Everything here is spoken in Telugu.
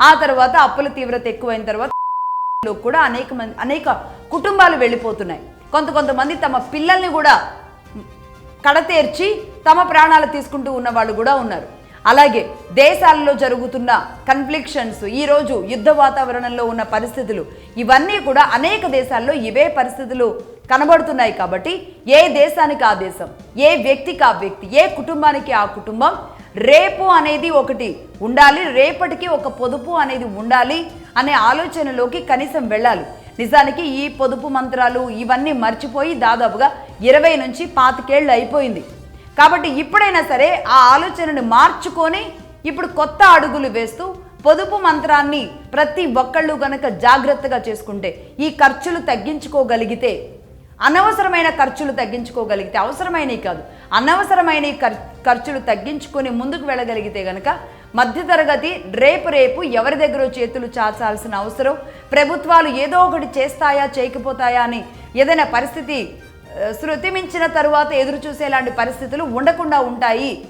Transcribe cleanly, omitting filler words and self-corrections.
ఆ తర్వాత అప్పుల తీవ్రత ఎక్కువైన తర్వాత కూడా అనేక కుటుంబాలు వెళ్ళిపోతున్నాయి. కొంతమంది తమ పిల్లల్ని కూడా కడతేర్చి తమ ప్రాణాలు తీసుకుంటూ ఉన్న వాళ్ళు కూడా ఉన్నారు. అలాగే దేశాలలో జరుగుతున్న కన్ఫ్లిక్షన్స్, ఈరోజు యుద్ధ వాతావరణంలో ఉన్న పరిస్థితులు, ఇవన్నీ కూడా అనేక దేశాల్లో ఇవే పరిస్థితులు కనబడుతున్నాయి. కాబట్టి ఏ దేశానికి ఆ దేశం, ఏ వ్యక్తికి ఆ వ్యక్తి, ఏ కుటుంబానికి ఆ కుటుంబం రేపు అనేది ఒకటి ఉండాలి, రేపటికి ఒక పొదుపు అనేది ఉండాలి అనే ఆలోచనలోకి కనీసం వెళ్ళాలి. నిజానికి ఈ పొదుపు మంత్రాలు ఇవన్నీ మర్చిపోయి దాదాపుగా 20 నుంచి 25 ఏళ్ళు అయిపోయింది. కాబట్టి ఇప్పుడైనా సరే ఆ ఆలోచనను మార్చుకొని ఇప్పుడు కొత్త అడుగులు వేస్తూ పొదుపు మంత్రాన్ని ప్రతి ఒక్కళ్ళు గనక జాగ్రత్తగా చేసుకుంటే, ఈ ఖర్చులు తగ్గించుకోగలిగితే, అనవసరమైన ఖర్చులు తగ్గించుకోగలిగితే, అవసరమైనవి కాదు అనవసరమైన ఖర్చులు తగ్గించుకొని ముందుకు వెళ్ళగలిగితే గనక మధ్యతరగతి రేపు ఎవరి దగ్గర చేతులు చాచాల్సిన అవసరం, ప్రభుత్వాలు ఏదో ఒకటి చేస్తాయా చేయకపోతాయా అని ఏదైనా పరిస్థితి శృతి మించిన తరువాత ఎదురు చూసేలాంటి పరిస్థితులు ఉండకుండా ఉంటాయి